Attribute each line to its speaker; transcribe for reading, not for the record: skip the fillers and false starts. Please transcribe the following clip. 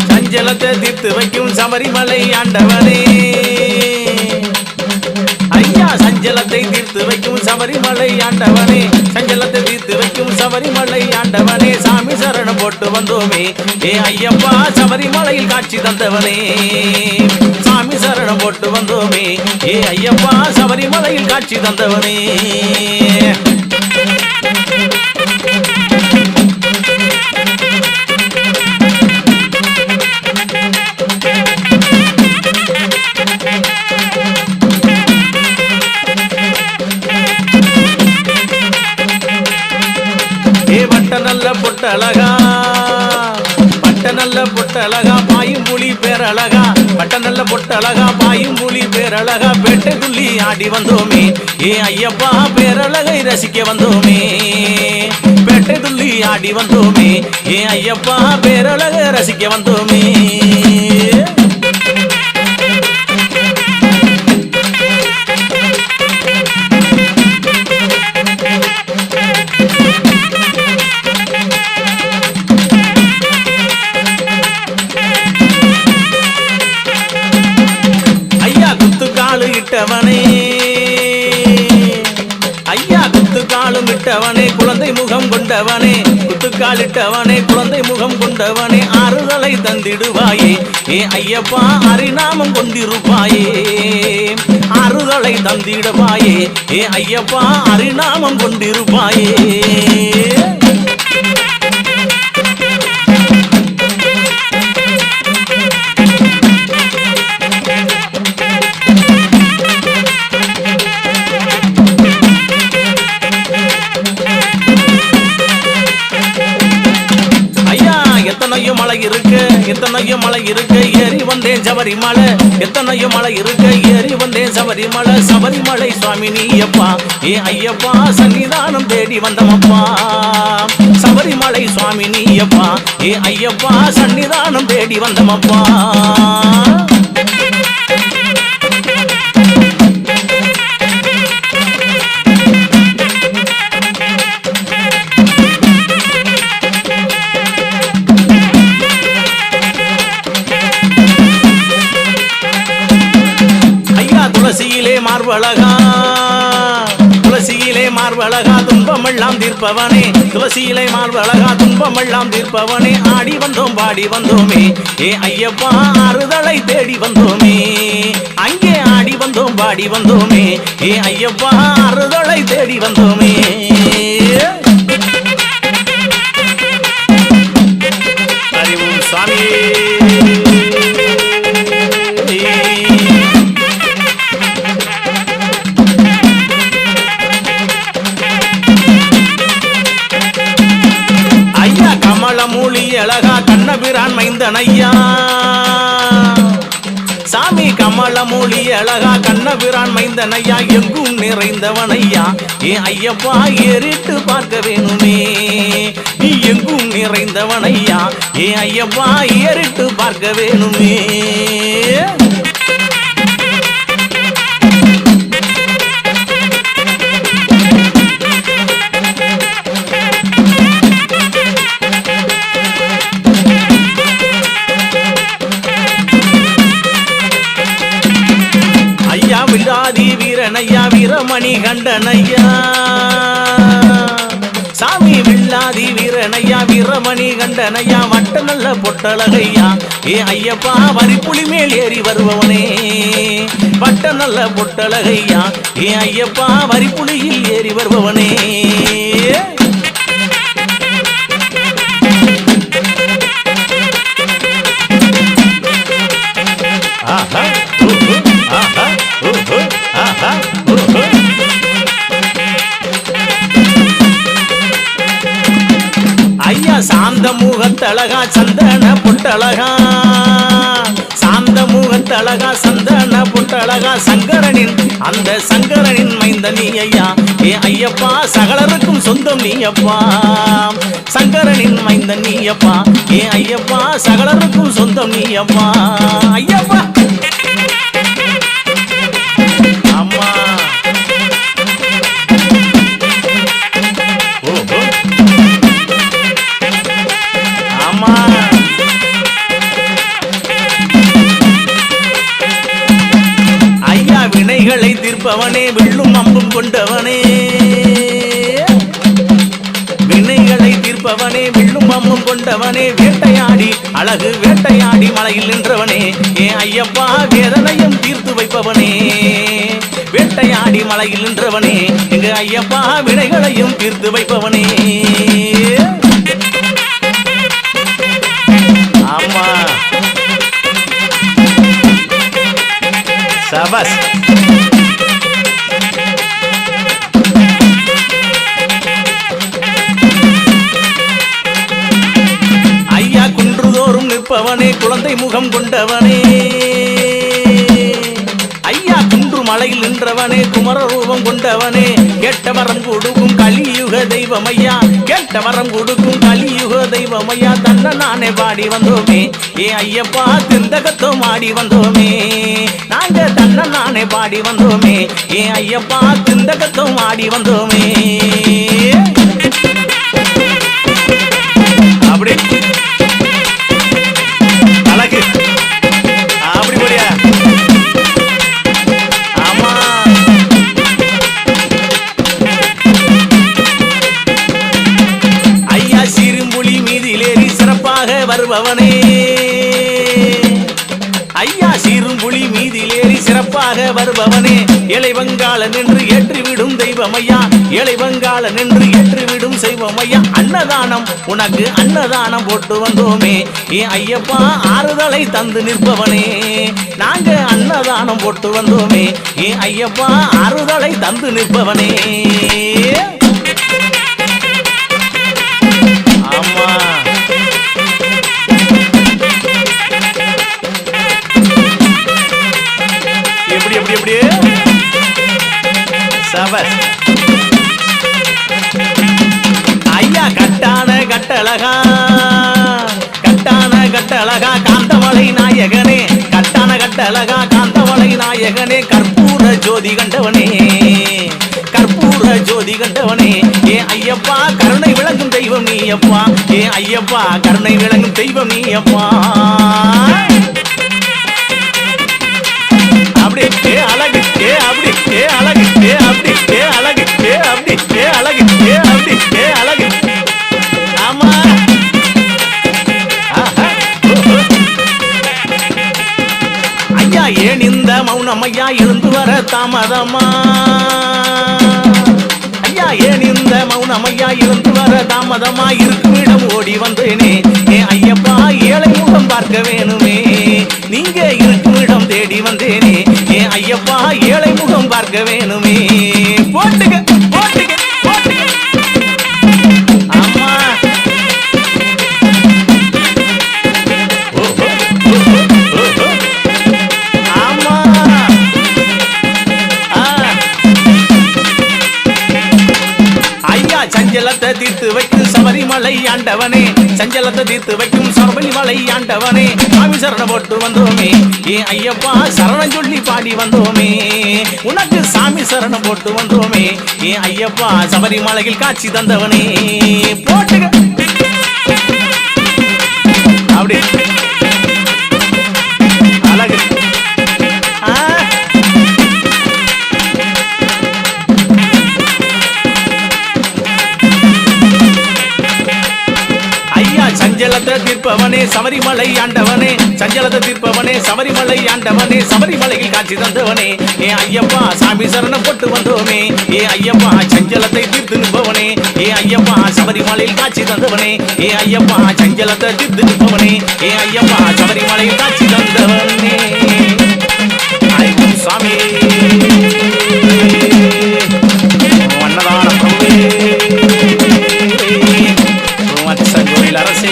Speaker 1: சஞ்சலத்தை தீர்த்து வைக்கும் சபரிமலை ஆண்டவனே ஐயா, சஞ்சலத்தை தீர்த்து வைக்கும் சபரிமலை ஆண்டவனே, சஞ்சலத்தை தீர்த்து வைக்கும் சபரிமலை ஆண்டவனே, சாமி சரணம் போட்டு வந்தோமே ஏ ஐயப்பா சபரிமலையில் காட்சி தந்தவனே, சாமி சரணம் போட்டு வந்தோமே ஏ ஐயப்பா சபரிமலையில் காட்சி தந்தவனே. நல்ல பொட்டழகா பட்ட நல்ல பொட்டழகா பாயும் புலி பேரழகா, பட்ட நல்ல பொட்டழகா பாயும் புலி பேரழகா, பேட்டை துள்ளி ஆடி வந்தோமே ஏ ஐயப்பா பேரழகை ரசிக்க வந்தோமே, பேட்டை துள்ளி ஆடி வந்தோமே ஏ ஐயப்பா பேரழகை ரசிக்க வந்தோமே. இட்டவனே ஐயா, குத்துக்காலும் இட்டவனே குழந்தை முகம் கொண்டவனே, குத்துக்காலிட்டவனே குழந்தை முகம் கொண்டவனே, ஆறுதலை தந்திடுவாயே ஏ ஐயப்பா அரிநாமம் கொண்டிருப்பாயே, ஆறுதலை தந்திடுவாயே ஏ ஐயப்பா அரிநாமம் கொண்டிருப்பாயே. எத்தனையோ மலை இருக்கு, எத்தனையோ மலை இருக்கு, ஏறி வந்தேன் சபரிமலை, எத்தனையோ மலை இருக்கு, ஏறி வந்தேன் சபரிமலை, சபரிமலை சுவாமி நீயப்பா ஏ ஐயப்பா சன்னிதானம் தேடி வந்தமப்பா, சபரிமலை சுவாமி நீயப்பா ஏ ஐயப்பா சன்னிதானம் தேடி வந்தமப்பா. துளசியிலே மார்பழகா, துளசியிலே மார்பழகா துன்பமெல்லாம் தீர்ப்பவனே, துளசியிலே மார்பழகா துன்பமெல்லாம் தீர்ப்பவனே, ஆடி வந்தோம் பாடி வந்தோமே ஏ ஐயப்பா ஆறுதலை தேடி வந்தோமே, அங்கே ஆடி வந்தோம் பாடி வந்தோமே ஏ ஐயப்பா ஆறுதலை தேடி வந்தோமே. அறிவும் சாமி மூலி அழகா கண்ணபிரான் மைந்தன் ஐயா, சாமி கமல மூலி அழகா கண்ணபிரான் மைந்தன் ஐயா, எங்கும் நிறைந்தவன் ஐயா ஏ ஐயப்பா ஏறிட்டு பார்க்க வேணுமே, நீ எங்கும் நிறைந்தவன் ஐயா ஏ ஐயப்பா ஏறிட்டு பார்க்க வேணுமே. வில்லாதி வீரனையா வீரமணி கண்டனையா, சாமி வில்லாதி வீரனையா வீரமணி கண்டனையா, வட்ட நல்ல பொட்டழகையா ஏ ஐயப்பா வரிப்புலி மேல் ஏறி வருபவனே, வட்ட நல்ல பொட்டழகையா ஏ ஐயப்பா வரிப்புலியில் ஏறி வருபவனே. ஐயா சாந்த முகத்தழகா சந்தன பொட்டழகா, சாந்த அந்த முகத்தழகா சந்தன புட்டழகா சங்கரனின் அந்த சங்கரனின் மைந்த நீ ஐயா ஏ ஐயப்பா சகலருக்கும் சொந்தம் நீயப்பா சங்கரனின் மைந்த நீயப்பா ஏ ஐயப்பா சகலருக்கும் சொந்தம் நீயப்பா ஐயப்பா அம்மா ஓஹோ அம்மா ஐயா வினைகளை தீர்ப்பவனே வில்லும் அம்பும் கொண்டவனே வினைகளை தீர்ப்பவனே வில்லும் அம்பும் கொண்டவனே வேட்டையாடி அழகு வேட்டையாடி மலையில் நின்றவனே ஏ ஐயப்பா வேதனையும் தீர்த்து வைப்பவனே வேட்டையாடி மலையில் நின்றவனே எங்க ஐயப்பா வினைகளையும் தீர்த்து வைப்பவனே ஆமா சபாஸ் ஐயா குன்றுதோறும் நிற்பவனே குழந்தை முகம் கொண்டவனே ஐயா குன்று மலையில் நின்றவனே குமர ரூபம் கொண்டவனே கேட்ட வரம் கொடுக்கும் கலியுக தெய்வம் ஐயா கேட்ட வரம் கொடுக்கும் கலியுக தெய்வம் ஐயா தன்ன நானே பாடி வந்தோமே ஏ ஐயப்பா திந்தகத்தோம் ஆடி வந்தோமே நாங்க தன்ன நானே பாடி வந்தோமே ஏ ஐயப்பா திந்தகத்தோம் ஆடி வந்தோமே அப்படி அழகு அப்படி போடியா ஆமா ஐயா சிறும்புலி மீதிலேறி சிறப்பாக வருபவனே ஐயா சிறும்புலி மீதிலேறி சிறப்பாக வருபவனே ஏழை வங்காளன் என்று ஏற்றிவிடும் தெய்வம் ஐயா ஏழை வங்காளன் என்று ஏற்றிவிடும் செய்வம் ஐயா அன்னதானம் உனக்கு அன்னதானம் போட்டு வந்தோமே ஏ ஐயப்பா ஆறுதலை தந்து நிற்பவனே நாங்க அன்னதானம் போட்டு வந்தோமே ஏ ஐயப்பா ஆறுதலை தந்து நிற்பவனே ஆமா எப்படி எப்படி எப்படி சபஸ் ஐயா கட்டான கட்டழகா கட்டான கட்டழகா காந்தமலை நாயகனே கட்டான கட்டழகா காந்தமலை நாயகனே கற்பூர ஜோதி கண்டவனே கற்பூர ஜோதி கண்டவனே ஏ ஐயப்பா கருணை விளங்கும் தெய்வம் நீ அப்பா ஏ ஐயப்பா கருணை விளங்கும் தெய்வம் நீ அப்பா அப்படி ஏ அழகு ஏ அப்படி ஏ அழகு ஏ அப்படி ஏ அழகு ஏ அப்படி ஏ அழகு ஏ அப்படி ஏ அழகு ஆமா ஐயா ஏன் இந்த மௌனம் ஐயா எழுந்து வர தாமதமா ஐயா ஏன் இந்த மௌனம் ஐயா எழுந்து வர தாமதமா இருக்கும் இடம் ஓடி வந்தேனே ஏ ஐயப்பா ஏழை முகம் பார்க்க வேணுமே நீங்க இருக்கும் இடம் தேடி வந்தேனே ஏ ஐயப்பா ஏழை முகம் பார்க்க வேணுமே போட்டுக்க போட்டுக்க போட்டுக்க ஆமா ஆமா ஐயா சஞ்சலத்தை தீர்த்து வைக்கும் சபரிமலை ஆண்டவனே சஞ்சலத்தை தீர்த்து வைக்கும் சபரிமலை ஆண்டவனே சாமி சரணம் போட்டு வந்தோமே ஏ ஐயப்பா சரணம் சொல்லி பாடி வந்தோமே உனக்கு சாமி சரணம் போட்டு வந்தோமே ஏ ஐயப்பா சபரிமலையில் காட்சி தந்தவனே போட்டுக அப்படி அழகு சஞ்சலத்தை தீர்ப்பவனே சபரிமலை ஆண்டவனே சஞ்சலத்தை தீர்ப்பவனே சபரிமலை ஆண்டவனே சபரிமலையில் காட்சி தந்தவனே ஏ ஐயப்பா சாமி சரணம் போட்டு வந்தோமே ஏ ஐயப்பா சஞ்சலத்தை தீர்த்து நிற்பவனே ஏ ஐயப்பா சபரிமலையில் காட்சி தந்தவனே ஏ ஐயப்பா சஞ்சலத்தை தீர்த்து நிற்பவனே ஏ ஐயப்பா சபரிமலையில் காட்சி தந்தவனே சாமி அன்னதான பிரபுவே அரசே